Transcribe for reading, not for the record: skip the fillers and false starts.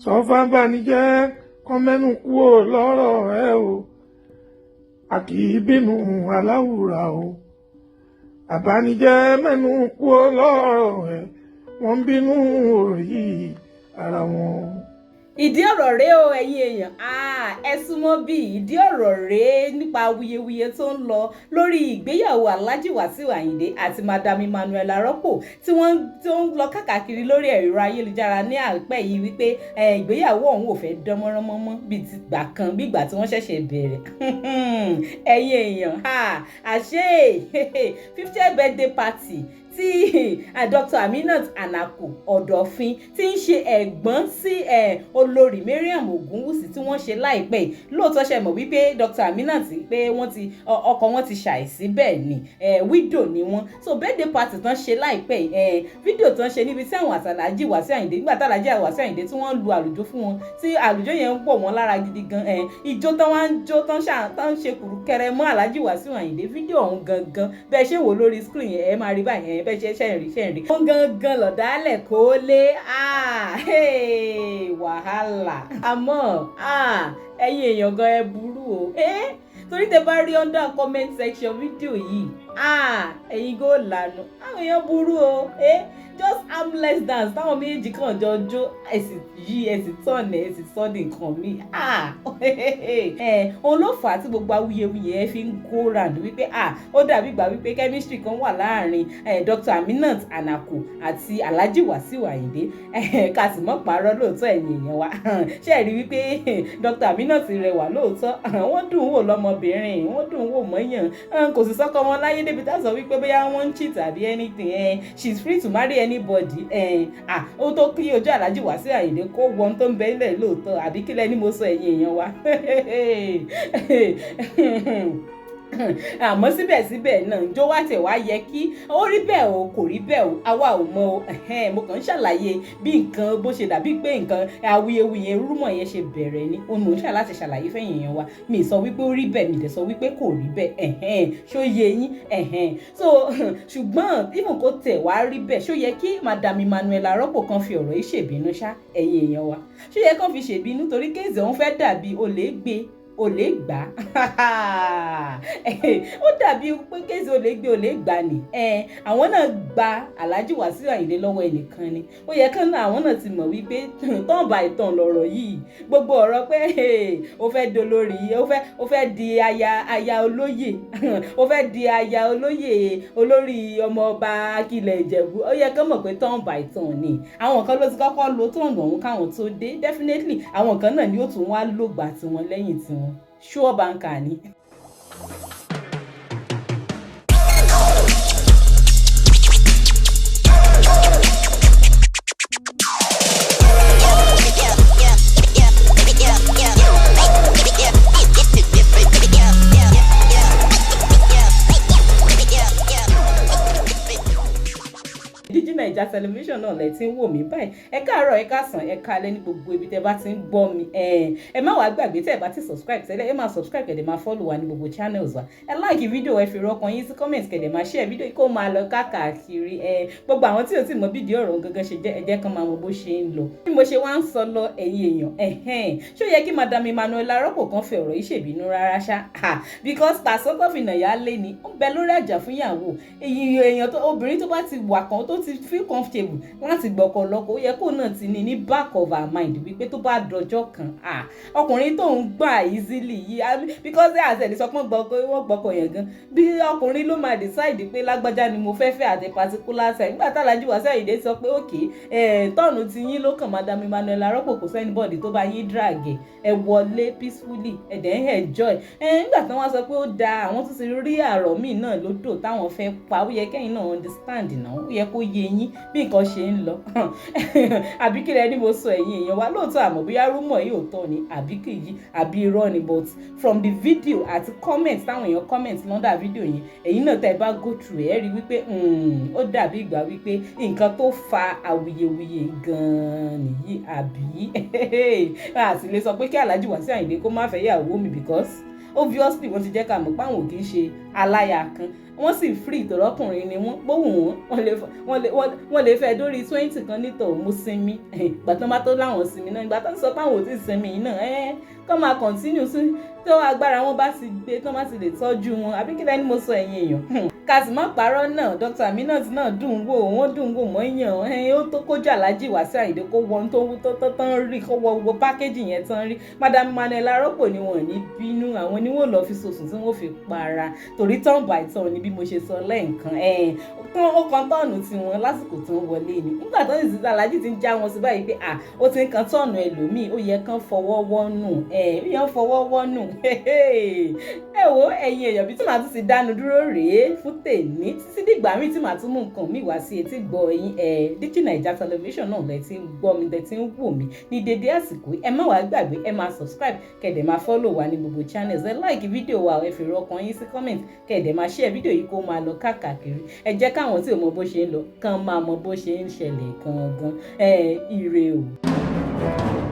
sọ fábànújẹ́ kán mẹ́nu kúrò lọ́rọ̀ ẹ o, a kì í bínú aláwùrà o, àbánijẹ́ mẹ́nu kúrò lọ́rọ̀ ẹ, wọ́n ń bínú orí ara wọn. Ìdí ọ̀rọ̀ rèé o ẹ̀yin èèyàn, ẹ súnmọ́ bí ìdí ọ̀rọ̀ rèé nípa awuyewuye tó ń lọ lórí ìgbéyàwó Alhaji Wasiu Ayinde àti Madam Emmanuella Ropo tí wọ́n ń lọ káàkiri lórí ẹ̀rọ ayélujára ní àìpẹ́ yìí wípé ìgbéyàwó ọ̀hún ò fẹ́ dán mọ́rán mọ́ bíi ti gbà kan bí ìgbà tí wọ́n ṣẹ̀ṣẹ̀ bẹ̀rẹ̀. ẹ̀yin èèyàn, àṣé 50th birthday party tí Dr. Aminat Anako Ọ̀dọ̀fin tí ń ṣe ẹ̀gbọ́n sí olórí Mariam Ogunwusi tí wọ́n ṣe láìpẹ́ yìí. Lóòótọ́ ṣe mọ̀ wípé Dr. Aminat pé ọkọ wọn ti ṣàìsí, bẹ́ẹ̀ ni widow ni wọ́n. So birthday party tán ṣe láìpẹ́ yìí, fídíò tán ṣe níbi tí àwọn àtàlájì Wasiu Ayinde nígbà tàlájì Wasiu Ayinde tí wọ́n lu àlùjọ fún wọn tí àlùjọ yẹn ń wọ̀ wọ́n lára gidi gan. Ijó tán wá ń jó tán ṣe kùrùkẹrẹ mọ́ Alhaji Wasiu Ayinde. Fídíò ọ̀hún gangan bẹ́ẹ̀ ṣe wò lórí screen yẹn ẹ máa rí báyìí bẹ́ẹ̀ ṣe wọ́n gangan lọ̀dálẹ̀ kó lé wàhálà. Àmọ́ ẹ̀yin èèyàn gan ẹ burú o, torí tẹ bá rí under comment section fídíò yìí ẹ̀yin gò lànà àwọn èèyàn burú o, just harmless dance táwọn méjì kan jọ jó ẹ̀sìn yí ẹ̀sìn tọ̀nà ẹ̀sìn sọ́ọ̀dì nǹkan mi. Òun ló fà á tí gbogbo awuyewuye ẹ fi ń go round wípé ó dàbí ìgbà wípé chemistry kan wà láàrin Dr. Aminat Anako àti Alhaji Wasiu Ayinde. Ká sì mọ́ parọ́ lóòótọ́ ẹ̀yin èèyàn wa. Ṣé ẹ rí wípé Dr. Aminat rẹwà lóòótọ́, wọ́n dùn wò lọ́mọbìnrin, wọ́n dùn wò mọ́yàn, kò sì sọ́kọ wọn láyé débi tá a sọ wípé bóyá wọ́n ń cheat àbí anything. She's free to marry anybody. Ó tó kí ojú Alhaji Wasiu Ayinde kó wọ́n tó ń bẹ nílẹ̀ lóòótọ́, àbí kílẹ̀ ni mo sọ ẹ̀yin èèyàn wa. Àmọ́ síbẹ̀síbẹ̀ náà ǹjọ́ wá tẹ̀ wá yẹ kí ó rí bẹ́ẹ̀ o kò rí bẹ́ẹ̀ o, àwa ò mọ̀ o. Mo kàn ń ṣàlàyé bí nǹkan bó ṣe dàbí pé nǹkan awuyewuye rúmọ̀ yẹn ṣe bẹ̀rẹ̀ ni òun mò ń ṣà láti ṣàlàyé fẹ́yìn èèyàn wa. Mi sọ wípé ó rí bẹ́ẹ̀, mi dẹ̀ sọ wípé kò rí bẹ́ẹ̀, ṣó yé yín. So ṣùgbọ́n even kó tẹ̀ wá rí bẹ́ẹ̀, ṣó yẹ kí Madam Emmanuella Ropo kan fi ọ̀rọ̀ yìí ṣèbínú ṣá ẹ̀yin èèyàn wa? Ṣó yẹ kán fi ṣèbínú torí kéèzì òun fẹ́ dàbí olè gbà ó dàbí pé kéèsì olè gbà ni. Àwọn náà gba Alhaji Wasiu Ayinde lọ́wọ́ ẹnìkan ni. Ó yẹ kán náà àwọn náà ti mọ̀ wípé tán bá ìtàn lọ̀rọ̀ yìí, gbogbo ọ̀rọ̀ pé ó fẹ́ dolórí, ó fẹ́ di aya olóyè ó fẹ́ di aya olóyè olórí ọmọ ọba Akilẹ̀ Ìjẹ̀bú. Ó yẹ kán mọ̀ pé tán bá ìtàn ni. Àwọn kan ló ti kọ́kọ́ lo tọ̀nà òun káwọn tó dé, definitely àwọn kan náà ni ó tún wá lògbà tiwọn lẹ́yìn tiwọn. Sure banker ni. Naija television náà lẹ ti ń wò mí báyìí. Ẹ káàárọ̀, ẹ káàsán, ẹ káalẹ́ ní gbogbo ibi tẹ́ bá ti ń gbọ́ mi. Ẹ má wàá gbàgbé tẹ́ ẹ bá ti subscribe tẹ́lẹ̀, ẹ máa subscribe kẹ̀dẹ̀ máa follow wa ní gbogbo channels wa. Ẹ like fídíò, ẹ fi rọ́kàn yín sí comment kẹ̀dẹ̀ máa share fídíò kó máa lọ káàkiri. Gbogbo àwọn tí ò tí mọ fídíò ọ̀rọ̀ gangan ṣe jẹ́ ẹ jẹ́ kán máa mọ bó ṣe ń lọ. Bí mo ṣe wá ń sọ lọ ẹ̀yin èèyàn, ṣó yẹ kí Madam Emmanuella Ropo kan fi ọ̀rọ̀ yìí ṣèbínú rárá ṣá? Because tàṣọ́tọ̀ fi nàyà lé ni ó ń bẹ lórí àjà fún ìyàwó. Èèyàn tó obìnrin tó bá ti wà kan tó ti feel comfortable láti gbọ́kọ̀ lọ́kọ, ó yẹ kó náà ti ní back of her mind wípé tó bá dọjọ́ kan ọkùnrin tó ń gbà easily yìí, because àṣẹ lè sọ pé wọ́n gbọ́kọ̀ yẹn gan, bí ọkùnrin ló máa decide pé lágbájá ni mo fẹ́ fẹ́ at a particular time. Nígbà tá Alhaji Wasiu Ayinde sọ pé okay tọ́ọ̀nù ti yín ló kàn, Madam Emmanuella Ropo kò sẹ́ni bọ́ọ̀dì tó bá yín drag ẹ wọlé peacefully ẹ dẹ̀ ń enjoy. Nígbà tí wọ́n sọ pé ó da àwọn tó ti rí àrọ̀ míì náà lódò táwọn fẹ́ pa, ó yẹ kẹ́yìn náà understand náà, ó yẹ kó yé yín bí nǹkan ṣe ń lọ. Àbí kí lẹ ní mo sọ ẹ̀yin èèyàn wa? Lóòótọ́ àmọ́ bóyá rúmọ̀ yìí ò tọ́ ni àbí kìí àbí irọ́ ni, but from the video àti comment táwọn èèyàn comment lọ́dà fídíò yẹn, ẹ̀yin náà tẹ́ bá go through ẹ̀ rí wípé ó dàbí ìgbà wípé nǹkan tó fa awuyewuye gan-an nìyí àbí. A sì lè sọ pé kí Alhaji Wasiu Ayinde kó má fẹ́ yàwó mi because obviously wọ́n ti jẹ́ ká mọ̀ pé àwọn ò kì í ṣe aláya kan, wọ́n sì free ìtọ́lọ́kùnrin ni wọ́n gbóhùn wọ́n lè fẹ́ dórí 20 kan nítọ̀ mo sinmi ìgbà tó bá tó láwọn sinmi náà, ìgbà tó ń sọ pé àwọn ò tí ì sinmi yìí náà kọ́ máa continue sí tó agbára wọn bá ti gbé tó má ti lè tọ́jú wọn, àbí kí lẹ́ni mo sọ ẹ̀yin èèyàn. Kàsì má parọ́ náà Dr. Aminat náà dùn wò, wọ́n dùn wò mọ́yàn ó tó kójú Alhaji Wasiu Ayinde kó wọ́n tó tán rí, kó wọ gbogbo pákéjì yẹn tán rí. Madam Emmanuella Ropo ni wọ́n ní bínú, àwọn ni wọ́n lọ fi sòsùn tí wọ́n fi para torí tán by tán ni bí mo ṣe sọ lẹ́ǹkan ó kan tọ́ọ̀nù tiwọn lásìkò tó ń wọlé ni. Nígbà tó ń sì Alhaji ti ń já wọn sí báyìí pé ó ti ń kan tọ́ọ̀nù ẹlòmíì, ó yẹ kán fọwọ́ wọ́nù ó yẹ fọwọ́ wọ́nù. Ẹ wo ẹ̀yin èèyàn bí tí màá tún ti dánu dúró rèé fún tèmi títí dìgbà míì tí màá tún mú nǹkan mi wá sí etí gbọ́ ẹ̀yin Digi Naija television náà lẹ ti ń gbọ́ mi, lẹ ti ń wò mí ní dédé àsìkò yìí. Ẹ má wàá gbàgbé ẹ máa subscribe kẹ̀dẹ̀ máa follow wa ní gbogbo channels, ẹ like fídíò wa, ẹ fèrè ọkàn yín sí comment kẹ̀dẹ̀ máa share fídíò yìí kó máa lọ káàkiri. Ẹ jẹ́ káwọn tí ò mọ bó ṣe ń lọ kàn máa mọ bó ṣe ń ṣẹlẹ̀ gangan. Ire o.